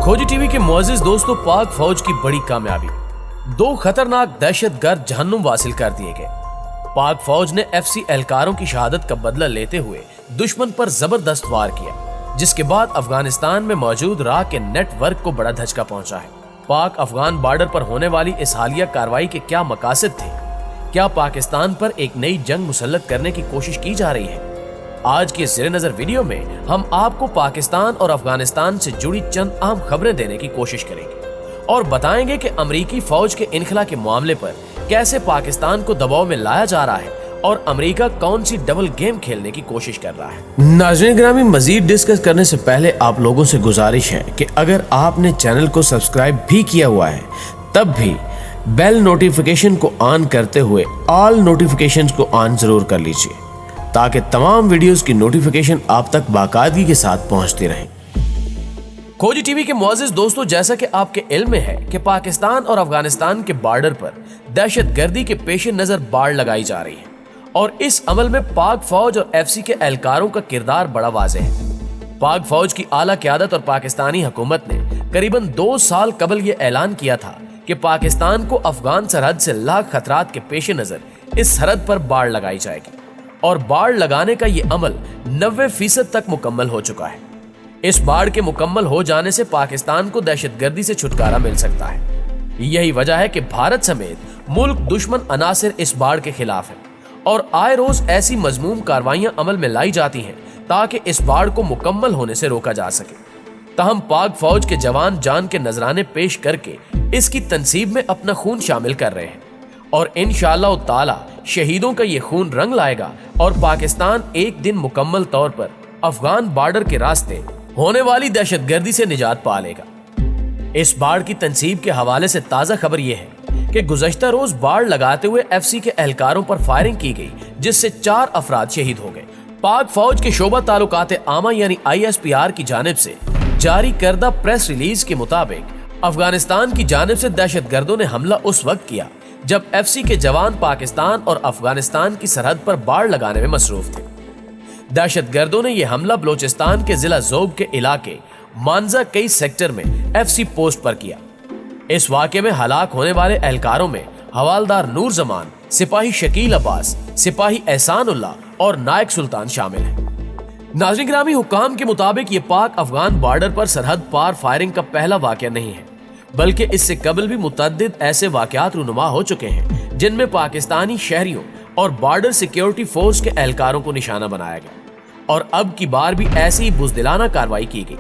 खोजी टीवी के मुअज़्ज़िज़ दोस्तों, पाक फौज की बड़ी कामयाबी, 2 खतरनाक दहशतगर्द जहन्नुम वासिल कर दिए गए। पाक फौज ने FC एहलकारों की शहादत का बदला लेते हुए दुश्मन पर जबरदस्त वार किया, जिसके बाद अफगानिस्तान में मौजूद राह के नेटवर्क को बड़ा धचका पहुंचा है। पाक अफगान बॉर्डर पर होने वाली इस हालिया कार्रवाई के क्या मकासद थे? क्या पाकिस्तान पर एक नई जंग मुसल्लत करने की कोशिश की जा रही है? आज की ज़ेरे नज़र वीडियो में हम आपको पाकिस्तान और अफगानिस्तान से जुड़ी चंद अहम खबरें देने की कोशिश करेंगे और बताएंगे कि अमेरिकी फौज के इनखला के मामले पर कैसे पाकिस्तान को दबाव में लाया जा रहा है और अमेरिका कौन सी डबल गेम खेलने की कोशिश कर रहा है। नाज़रीन ग्रामी, मजीद डिस्कस करने से पहले आप लोगों से गुजारिश है कि अगर आपने चैनल को सब्सक्राइब भी किया हुआ है तब भी बेल नोटिफिकेशन को ऑन करते हुए ऑल नोटिफिकेशंस को ऑन जरूर कर लीजिए ताकि तमाम वीडियोस की नोटिफिकेशन आप तक बाकायदगी के साथ पहुंचती रहे। खोजी टीवी के मुअज़्ज़िज़ दोस्तों, जैसा कि आपके इल्म में है कि पाकिस्तान और अफगानिस्तान के बॉर्डर पर दहशतगर्दी के पेश नजर बाड़ लगाई जा रही है और इस अमल में पाक फौज और FC के एहलकारों का किरदार बड़ा वाज़ेह है। पाक फौज की आला क़यादत और पाकिस्तानी हुकूमत ने करीबन 2 साल कबल ये ऐलान किया था कि पाकिस्तान को अफगान सरहद से लाख खतरात के पेश नजर इस सरहद पर बाड़ लगाई जाएगी और बाड़ लगाने का ये अमल 90% तक मुकम्मल हो चुका है। इस बाड़ के मुकम्मल हो जाने से पाकिस्तान को दहशतगर्दी से छुटकारा मिल सकता है। यही वजह है कि भारत समेत मुल्क दुश्मन अनासिर इस बाड़ के खिलाफ है और आए रोज ऐसी मजमूम कार्रवाइयां अमल में लाई जाती हैं ताकि इस बाड़ को मुकम्मल होने से रोका जा सके। ताहम पाक फौज के जवान जान के नजराने पेश करके इसकी तनसीब में अपना खून शामिल कर रहे हैं और इंशाअल्लाह ताला शहीदों का ये खून रंग लाएगा और पाकिस्तान एक दिन मुकम्मल तौर पर अफगान बॉर्डर के रास्ते होने वाली दहशतगर्दी से निजात पा लेगा। इस बाढ़ की तनसीब के हवाले से ताज़ा खबर यह है कि गुज़श्ता रोज बाढ़ लगाते हुए FC के एहलकारों पर फायरिंग की गई, जिससे 4 अफराद शहीद हो गए। पाक फौज के शोबा तालुकात आमा यानी ISPR की जानिब से जारी करदा प्रेस रिलीज के मुताबिक अफगानिस्तान की जानिब से दहशतगर्दों ने हमला उस वक्त किया जब FC के जवान पाकिस्तान और अफगानिस्तान की सरहद पर बाड़ लगाने में मसरूफ थे। दहशतगर्दों ने यह हमला बलोचिस्तान के जिला ज़ोब के इलाके मानजा कई सेक्टर में FC पोस्ट पर किया। इस वाक़े में हलाक होने वाले एहलकारों में हवालदार नूर जमान, सिपाही शकील अब्बास, सिपाही एहसानुल्लाह और नायक सुल्तान शामिल हैं। नाज़रीन ग्रामी, हुक्काम के मुताबिक ये पाक अफगान बॉर्डर पर सरहद पार फायरिंग का पहला वाक़या नहीं है, बल्कि इससे कबल भी मुतअद्दिद ऐसे वाक़यात रूनुमा हो चुके हैं जिनमें पाकिस्तानी शहरियों और बॉर्डर सिक्योरिटी फोर्स के एहलकारों को निशाना बनाया गया और अब की बार भी ऐसी ही बुज़दिलाना कार्रवाई की गई।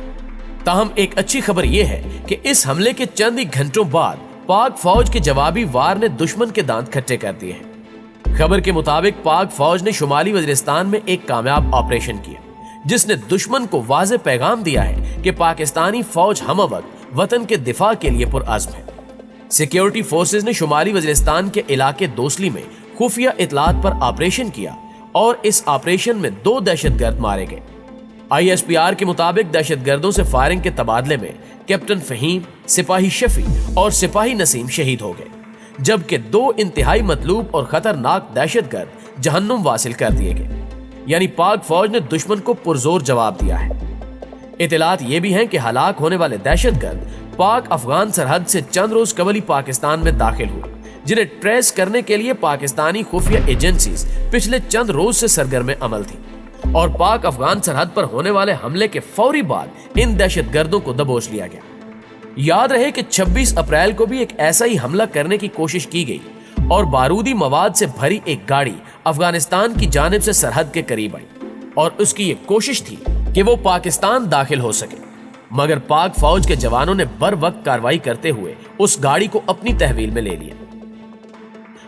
ताहम एक अच्छी खबर यह है कि इस हमले के चंद ही घंटों बाद पाक फौज के जवाबी वार ने दुश्मन के दांत खट्टे कर दिए हैं। खबर के मुताबिक पाक फौज ने शुमाली वज़ीरिस्तान में एक कामयाब ऑपरेशन किया जिसने दुश्मन को वाज़ेह पैगाम दिया है कि पाकिस्तानी फौज हमवक्त वतन के दिफा के लिए पुरअज़्म है। सिक्योरिटी फोर्सेज ने शुमाली वज़ीरिस्तान के इलाके दोसली में खुफिया इतलात पर ऑपरेशन किया और इस ऑपरेशन में 2 दहशतगर्द मारे गए। ISPR के मुताबिक दहशतगर्दों से फायरिंग के तबादले में कैप्टन फहीम, सिपाही शफी और सिपाही नसीम शहीद हो गए, जबकि 2 इंतहाई मतलूब और खतरनाक दहशतगर्द जहन्नुम वासिल कर दिए गए। यानी पाक फौज ने दुश्मन को पुरजोर जवाब दिया है। इतलात ये भी हैं कि हलाक होने वाले दहशतगर्द पाक अफगान सरहद से चंद रोज कबल ही पाकिस्तान में दाखिल हुए, जिन्हें ट्रेस करने के लिए पाकिस्तानी खुफिया एजेंसीज पिछले चंद रोज से सरगर्म अमल थी और पाक अफगान सरहद पर होने वाले हमले के फौरी बाद इन दहशतगर्दों को दबोच लिया गया। याद रहे कि 26 अप्रैल को भी एक ऐसा ही हमला करने की कोशिश की गई और बारूदी मवाद से भरी एक गाड़ी अफगानिस्तान की जानिब से सरहद के करीब आई और उसकी ये कोशिश थी कि वो पाकिस्तान दाखिल हो सके, मगर पाक फौज के जवानों ने बर वक्त कार्रवाई करते हुए उस गाड़ी को अपनी तहवील में ले लिया।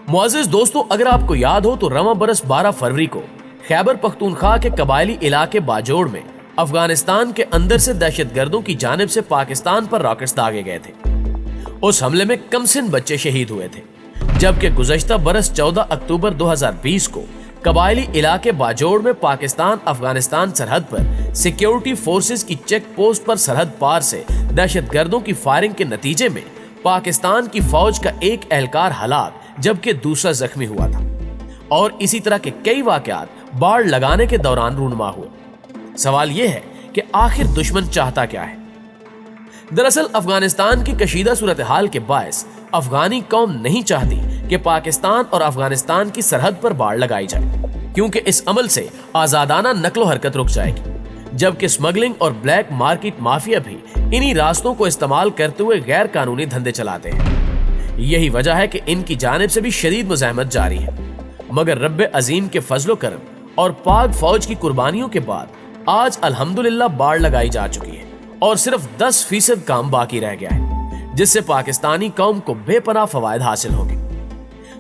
मुअज़्ज़िज़ दोस्तों, अगर आपको याद हो तो रवां बरस 12 फरवरी को खैबर पख्तूनख्वा के कबायली इलाके बाजोड़ में अफगानिस्तान के अंदर से दहशतगर्दों की जानिब से पाकिस्तान पर रॉकेट्स दागे गए थे। उस हमले में कमसिन बच्चे शहीद हुए थे, जबकि गुज़श्ता बरस 14 अक्टूबर 2020 को कबायली इलाके बाजोड़ में पाकिस्तान अफगानिस्तान सरहद पर सिक्योरिटी फोर्सेस की चेक पोस्ट पर सरहद पार से दहशतगर्दों की फायरिंग के नतीजे में पाकिस्तान की फौज का एक एहलकार हलाक जबकि दूसरा जख्मी हुआ था और इसी तरह के कई वाकयात बाड़ लगाने के दौरान रूनुमा हुए। सवाल यह है कि आखिर दुश्मन चाहता क्या है? दरअसल अफगानिस्तान की कशीदा सूरत हाल के बायस अफगानी कौम नहीं चाहती कि पाकिस्तान और अफगानिस्तान की सरहद पर बाड़ लगाई जाए, क्योंकि इस अमल से आजादाना नकलो हरकत रुक जाएगी, जबकि स्मगलिंग और ब्लैक मार्केट माफिया भी इन्हीं रास्तों को इस्तेमाल करते हुए गैर कानूनी धंधे चलाते हैं। यही वजह है कि इनकी जानिब से भी शदीद मुज़ाहमत जारी है, मगर रब्बे अजीम के फजलो करम और पाक फौज की कुर्बानियों के बाद आज अल्हम्दुलिल्लाह बाड़ लगाई जा चुकी है और सिर्फ 10% काम बाकी रह गया है, जिससे पाकिस्तानी कौम को बेपनाह फवायद हासिल होंगे।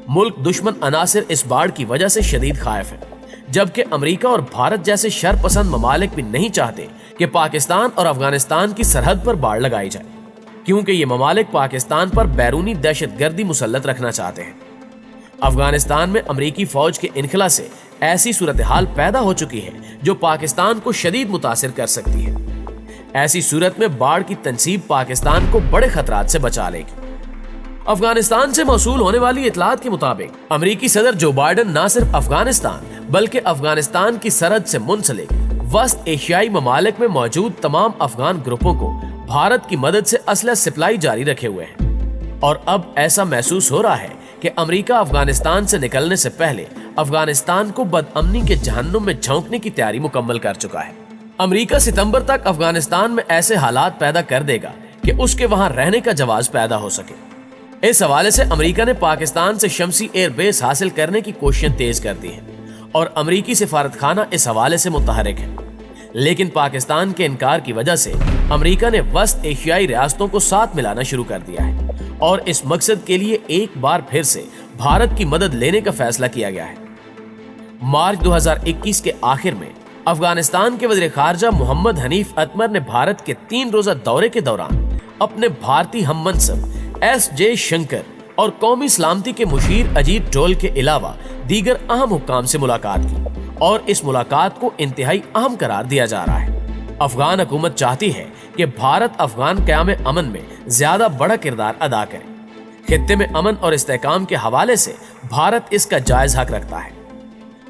मुल्क दुश्मन अनासिर इस बाढ़ की वजह से शदीद खायफ है, जबकि अमेरिका और भारत जैसे शरपसंद ममालिक भी नहीं चाहते कि पाकिस्तान और अफगानिस्तान की सरहद पर बाढ़ लगाई जाए, क्योंकि ये ममालिक पाकिस्तान पर बैरूनी दहशतगर्दी मुसल्लत रखना चाहते हैं। अफगानिस्तान में अमेरिकी फौज के इनखला से ऐसी सूरत हाल पैदा हो चुकी है जो पाकिस्तान को शदीद मुतासिर कर सकती है। ऐसी सूरत में बाढ़ की तनसीब पाकिस्तान को बड़े खतरात से बचा लेगी। अफगानिस्तान से मौसूल होने वाली इतलात के मुताबिक अमेरिकी सदर जो बाइडेन न सिर्फ अफगानिस्तान बल्कि अफगानिस्तान की सरहद से मुंसलिक वस्त एशियाई ममालिक में मौजूद तमाम अफगान ग्रुपों को भारत की मदद से असलहा सप्लाई जारी रखे हुए हैं। और अब ऐसा महसूस हो रहा है कि अमेरिका अफगानिस्तान से निकलने से पहले अफगानिस्तान को बदअमनी के जहन्नुम में झोंकने की तैयारी मुकम्मल कर चुका है। अमेरिका सितंबर तक अफगानिस्तान में ऐसे हालात पैदा कर देगा कि उसके वहां रहने का जवाज पैदा हो सके। इस हवाले से अमेरिका ने पाकिस्तान से शमसी एयर बेस हासिल करने की कोशिशें तेज कर दी हैं और अमेरिकी सिफारत खाना इस हवाले से मुतहरिक है, लेकिन पाकिस्तान के इनकार की वजह से अमेरिका ने वस्त एशियाई रियासतों को साथ मिलाना शुरू कर दिया है और इस मकसद के लिए एक बार फिर से भारत की मदद लेने का फैसला किया गया है। मार्च 2021 के आखिर में अफगानिस्तान के वज़ीर खारजा मोहम्मद हनीफ अतमर ने भारत के 3 रोजा दौरे के दौरान अपने भारतीय हममनसब एस.जे. शंकर और कौमी सलामती के मुशीर अजीत डोल के अलावा दीगर अहम हुक्काम से मुलाकात की और इस मुलाकात को इंतहाई अहम करार दिया जा रहा है। अफगान हुकूमत चाहती है कि भारत अफगान क़याम अमन में ज्यादा बड़ा किरदार अदा करे। खित्ते में अमन और इस्तेहकाम के हवाले से भारत इसका जायज हक रखता है।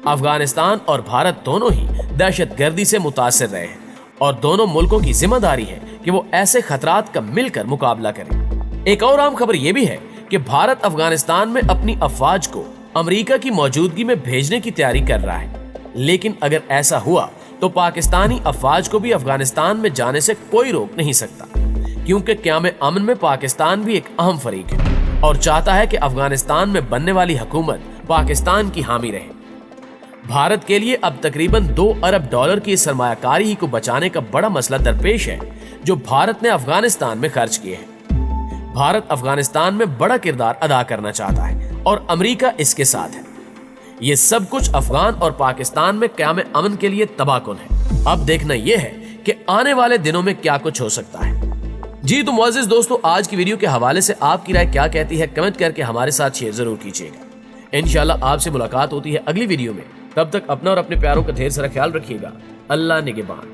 अफगानिस्तान और भारत दोनों ही दहशतगर्दी से मुतासिर रहे हैं और दोनों मुल्कों की जिम्मेदारी है कि वो ऐसे खतरात का मिलकर मुकाबला करें। एक और अहम खबर यह भी है कि भारत अफगानिस्तान में अपनी अफवाज को अमेरिका की मौजूदगी में भेजने की तैयारी कर रहा है, लेकिन अगर ऐसा हुआ तो पाकिस्तानी अफवाज को भी अफगानिस्तान में जाने से कोई रोक नहीं सकता, क्योंकि क़याम अमन में पाकिस्तान भी एक अहम फरीक है और चाहता है कि अफगानिस्तान में बनने वाली हुकूमत पाकिस्तान की हामी रहे। भारत के लिए अब तकरीबन $2 अरब की सरमायाकारी ही को बचाने का बड़ा मसला दरपेश है जो भारत ने अफगानिस्तान में खर्च किए हैं। भारत अफगानिस्तान में बड़ा किरदार अदा करना चाहता है और अमेरिका इसके साथ है। ये सब कुछ अफगान और पाकिस्तान में क़याम अमन के लिए तबाहकुन है। अब देखना यह है कि आने वाले दिनों में क्या कुछ हो सकता है। जी तो मुअज़्ज़िज़ दोस्तों, आज की वीडियो के हवाले से आपकी राय क्या कहती है कमेंट करके हमारे साथ शेयर जरूर कीजिएगा। इंशाल्लाह आपसे मुलाकात होती है अगली वीडियो में। तब तक अपना और अपने प्यारों का ढेर सारा ख्याल रखिएगा। अल्लाह निगहबान।